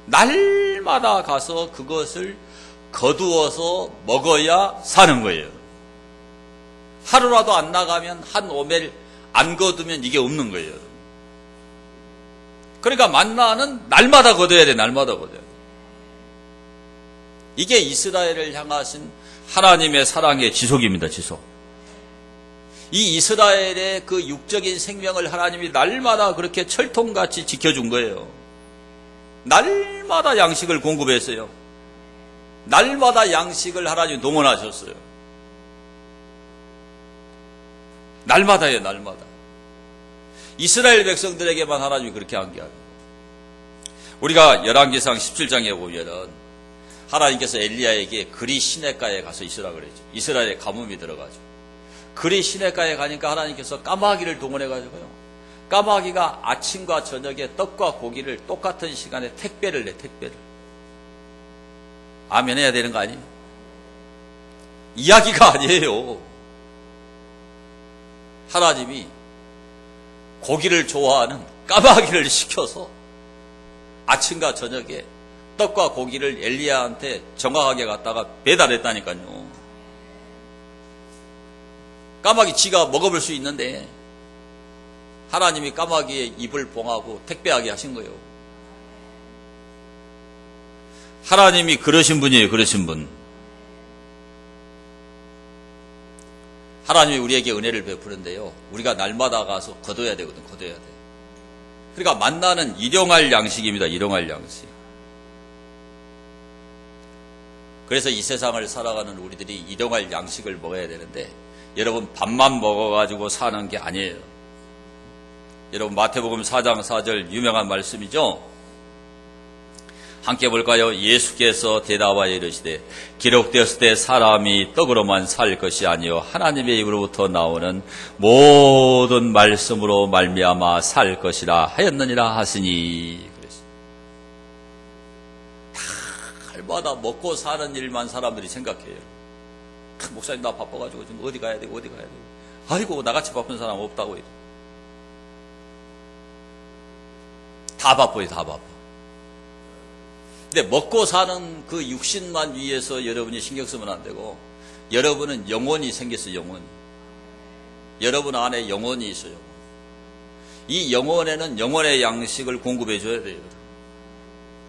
날마다 가서 그것을 거두어서 먹어야 사는 거예요. 하루라도 안 나가면 한 오멜 안 거두면 이게 없는 거예요. 그러니까 만나는 날마다 거둬야 돼, 날마다 거둬야 돼. 이게 이스라엘을 향하신 하나님의 사랑의 지속입니다, 지속. 이 이스라엘의 그 육적인 생명을 하나님이 날마다 그렇게 철통같이 지켜준 거예요. 날마다 양식을 공급했어요. 날마다 양식을 하나님이 동원하셨어요. 날마다예요, 날마다. 이스라엘 백성들에게만 하나님이 그렇게 한 게 아니에요. 우리가 열왕기상 17장에 보면은 하나님께서 엘리야에게 그리 시내가에 가서 있으라 그랬죠. 이스라엘에 가뭄이 들어가죠. 그리 시냇가에 가니까 하나님께서 까마귀를 동원해가지고요. 까마귀가 아침과 저녁에 떡과 고기를 똑같은 시간에 택배를 내, 택배를. 아멘 해야 되는 거 아니에요? 이야기가 아니에요. 하나님이 고기를 좋아하는 까마귀를 시켜서 아침과 저녁에 떡과 고기를 엘리야한테 정확하게 갖다가 배달했다니까요. 까마귀 지가 먹어볼 수 있는데 하나님이 까마귀의 입을 봉하고 택배하게 하신 거예요. 하나님이 그러신 분이에요. 그러신 분. 하나님이 우리에게 은혜를 베푸는데요. 우리가 날마다 가서 거둬야 되거든. 거둬야 돼. 그러니까 만나는 일용할 양식입니다. 일용할 양식. 그래서 이 세상을 살아가는 우리들이 일용할 양식을 먹어야 되는데 여러분 밥만 먹어가지고 사는 게 아니에요. 여러분 마태복음 4장 4절 유명한 말씀이죠. 함께 볼까요? 예수께서 대답하여 이르시되 기록되었을 때 사람이 떡으로만 살 것이 아니요 하나님의 입으로부터 나오는 모든 말씀으로 말미암아 살 것이라 하였느니라 하시니. 날마다 먹고 사는 일만 사람들이 생각해요. 목사님 나 바빠가지고 지금 어디 가야 되고 어디 가야 되고. 아이고 나같이 바쁜 사람 없다고 이래. 다 바빠요. 다 바빠. 근데 먹고 사는 그 육신만 위해서 여러분이 신경 쓰면 안 되고 여러분은 영혼이 생겼어요. 영혼이. 여러분 안에 영혼이 있어요. 이 영혼에는 영혼의 양식을 공급해 줘야 돼요.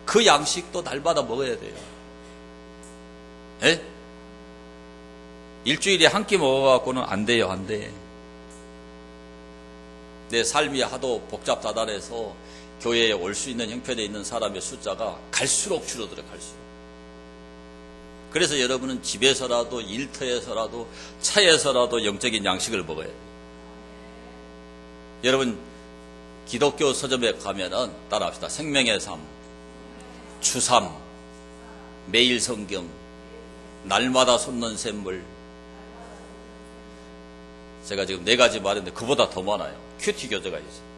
그 양식도 날마다 먹어야 돼요. 에? 일주일에 한 끼 먹어갖고는 안 돼요. 안 돼. 내 삶이 하도 복잡다단해서 교회에 올 수 있는 형편에 있는 사람의 숫자가 갈수록 줄어들어요. 갈수록. 그래서 여러분은 집에서라도 일터에서라도 차에서라도 영적인 양식을 먹어야 돼요. 여러분 기독교 서점에 가면은 따라합시다. 생명의 삶, 주삼, 매일 성경, 날마다 솟는 샘물. 제가 지금 4가지 말했는데 그보다 더 많아요. 큐티 교재가 있어요.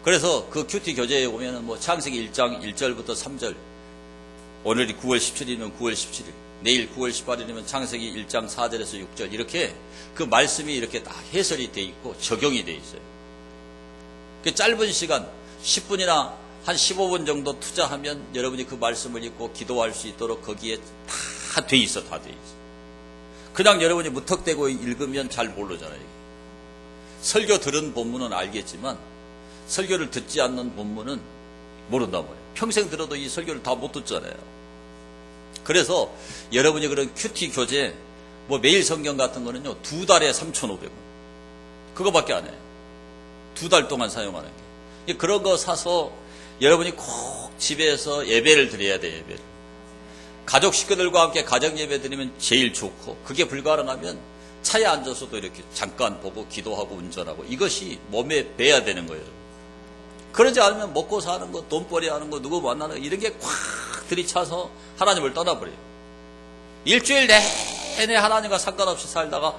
그래서 그 큐티 교재에 보면은 뭐 창세기 1장 1절부터 3절, 오늘이 9월 17일이면 9월 17일, 내일 9월 18일이면 창세기 1장 4절에서 6절, 이렇게 그 말씀이 이렇게 다 해설이 돼 있고 적용이 돼 있어요. 그 짧은 시간 10분이나 한 15분 정도 투자하면 여러분이 그 말씀을 읽고 기도할 수 있도록 거기에 다 돼 있어. 다 돼 있어. 그냥 여러분이 무턱대고 읽으면 잘 모르잖아요. 설교 들은 본문은 알겠지만 설교를 듣지 않는 본문은 모른단 말이에요. 평생 들어도 이 설교를 다 못 듣잖아요. 그래서 여러분이 그런 큐티 교재, 뭐 매일 성경 같은 거는요, 2달에 3,500원. 그거밖에 안 해요. 2달 동안 사용하는 게. 그런 거 사서 여러분이 꼭 집에서 예배를 드려야 돼요. 예배를. 가족 식구들과 함께 가정 예배 드리면 제일 좋고, 그게 불가능하면 차에 앉아서도 이렇게 잠깐 보고 기도하고 운전하고, 이것이 몸에 배야 되는 거예요. 그러지 않으면 먹고 사는 거, 돈벌이 하는 거, 누구 만나는 거, 이런 게 꽉 들이차서 하나님을 떠나버려요. 일주일 내내 하나님과 상관없이 살다가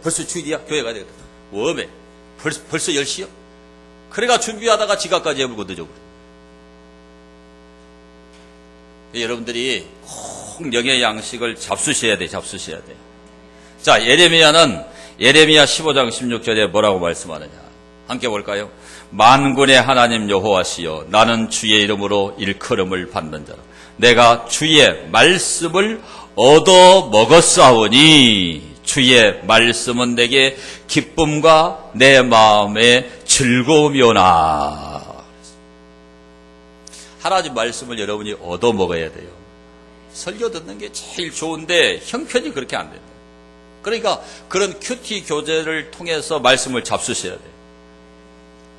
벌써 주일이야? 교회 가야 되겠다. 웜에 벌써 10시요? 그래가 준비하다가 지각까지 해버리고 늦어버려요. 여러분들이 꼭 영의 양식을 잡수셔야 돼. 잡수셔야 돼. 자, 예레미야 15장 16절에 뭐라고 말씀하느냐. 함께 볼까요? 만군의 하나님 여호와시여, 나는 주의 이름으로 일컬음을 받는 자라. 내가 주의 말씀을 얻어 먹었사오니 주의 말씀은 내게 기쁨과 내 마음의 즐거움이오나. 하나님 말씀을 여러분이 얻어 먹어야 돼요. 설교 듣는 게 제일 좋은데 형편이 그렇게 안 된다. 그러니까 그런 큐티 교재를 통해서 말씀을 잡수셔야 돼요.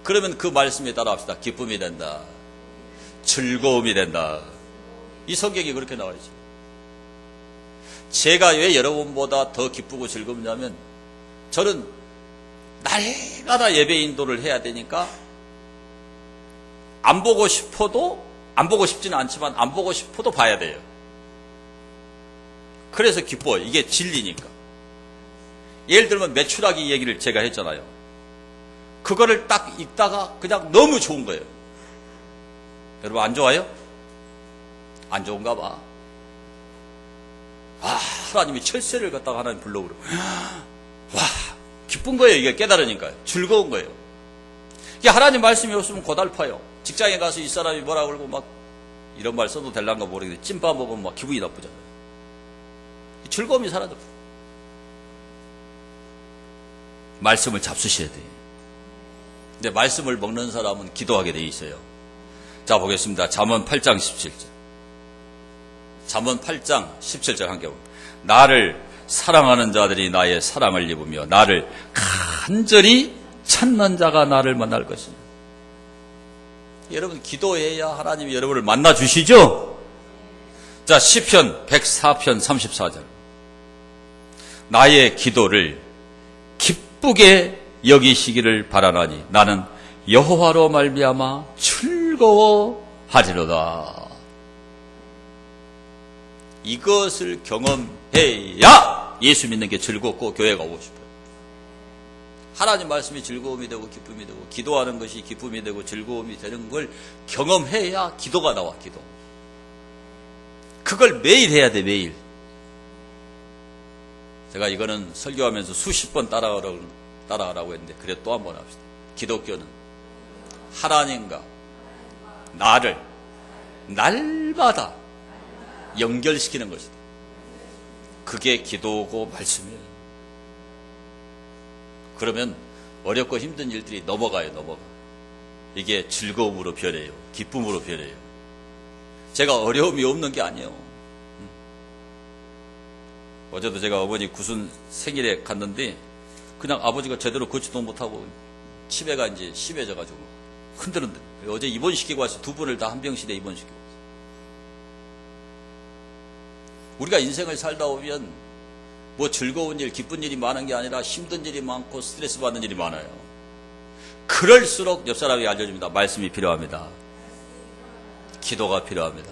그러면 그 말씀에 따라합시다. 기쁨이 된다. 즐거움이 된다. 이 성경이 그렇게 나와 있죠. 제가 왜 여러분보다 더 기쁘고 즐겁냐면 저는 날마다 예배 인도를 해야 되니까 안 보고 싶지는 않지만 안 보고 싶어도 봐야 돼요. 그래서 기뻐요. 이게 진리니까. 예를 들면 매출하기 얘기를 제가 했잖아요. 그거를 딱 읽다가 그냥 너무 좋은 거예요. 여러분 안 좋아요? 안 좋은가 봐. 하나님이 철새를 갖다가 하나님 불러오려. 와, 기쁜 거예요. 이게 깨달으니까요. 즐거운 거예요. 이게 하나님 말씀이 없으면 고달파요. 직장에 가서 이 사람이 뭐라 그러고 막 이런 말 써도 될란가 모르겠는데 찐밥 먹으면 막 기분이 나쁘잖아요. 즐거움이 사라져. 말씀을 잡수셔야 돼요. 근데 말씀을 먹는 사람은 기도하게 돼 있어요. 자, 보겠습니다. 잠언 8장 17절. 잠언 8장 17절 함께 봅니다. 나를 사랑하는 자들이 나의 사랑을 입으며 나를 간절히 찾는 자가 나를 만날 것이니. 여러분 기도해야 하나님이 여러분을 만나 주시죠? 자, 시편 104편 34절. 나의 기도를 기쁘게 여기시기를 바라나니 나는 여호와로 말미암아 즐거워하리로다. 이것을 경험해야 예수 믿는 게 즐겁고 교회가 오고 싶어요. 하나님 말씀이 즐거움이 되고 기쁨이 되고 기도하는 것이 기쁨이 되고 즐거움이 되는 걸 경험해야 기도가 나와. 기도. 그걸 매일 해야 돼. 매일. 제가 이거는 설교하면서 수십 번 따라하라고 했는데 그래 또 한 번 합시다. 기독교는 하나님과 나를 날마다 연결시키는 것이다. 그게 기도고 말씀이에요. 그러면 어렵고 힘든 일들이 넘어가요. 이게 즐거움으로 변해요. 기쁨으로 변해요. 제가 어려움이 없는 게 아니에요. 어제도 제가 어머니 구순 생일에 갔는데 그냥 아버지가 제대로 걷지도 못하고 치매가 이제 심해져가지고 흔들흔들. 어제 입원시키고 와서 두 분을 다 한 병실에 입원시키고 왔어요. 우리가 인생을 살다 보면 뭐 즐거운 일, 기쁜 일이 많은 게 아니라 힘든 일이 많고 스트레스 받는 일이 많아요. 그럴수록 옆 사람이 알려줍니다. 말씀이 필요합니다. 기도가 필요합니다.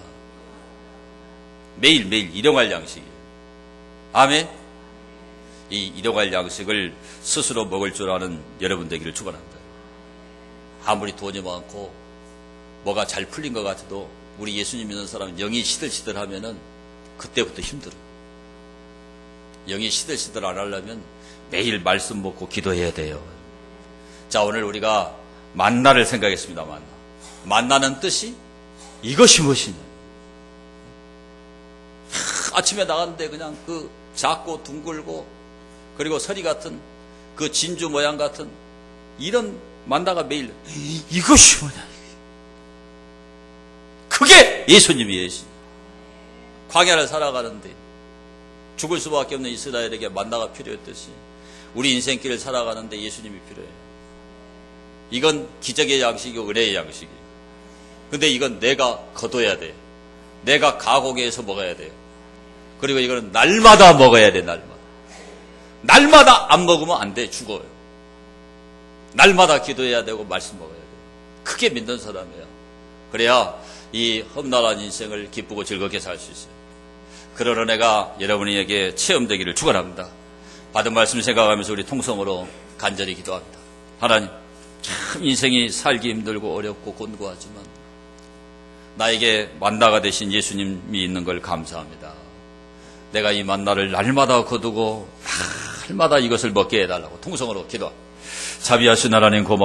매일매일 일용할 양식이에요. 아멘. 이 일용할 양식을 스스로 먹을 줄 아는 여러분 되기를 축원합니다. 아무리 돈이 많고 뭐가 잘 풀린 것 같아도 우리 예수님 믿는 사람은 영이 시들시들하면은 그때부터 힘들어. 영이 시들시들 안 하려면 매일 말씀 먹고 기도해야 돼요. 자, 오늘 우리가 만나를 생각했습니다. 만나는 뜻이 이것이 무엇이냐. 아침에 나갔는데 그냥 그 작고 둥글고 그리고 서리 같은 그 진주 모양 같은 이런 만나가 매일 이것이 뭐냐. 그게 예수님이에요. 광야를 살아가는데 죽을 수밖에 없는 이스라엘에게 만나가 필요했듯이 우리 인생길을 살아가는데 예수님이 필요해요. 이건 기적의 양식이고 은혜의 양식이에요. 근데 이건 내가 거둬야 돼요. 내가 가공해서 먹어야 돼요. 그리고 이거는 날마다 먹어야 돼. 날마다 안 먹으면 안 돼. 죽어요. 날마다 기도해야 되고 말씀 먹어야 돼요. 크게 믿는 사람이에요. 그래야 이 험난한 인생을 기쁘고 즐겁게 살 수 있어요. 그런 은혜가 여러분에게 체험되기를 축원합니다. 받은 말씀 생각하면서 우리 통성으로 간절히 기도합니다. 하나님, 참 인생이 살기 힘들고 어렵고 곤고하지만 나에게 만나가 되신 예수님이 있는 걸 감사합니다. 내가 이 만나를 날마다 거두고 날마다 이것을 먹게 해달라고 통성으로 기도합니다. 자비하신 하나님 고마워.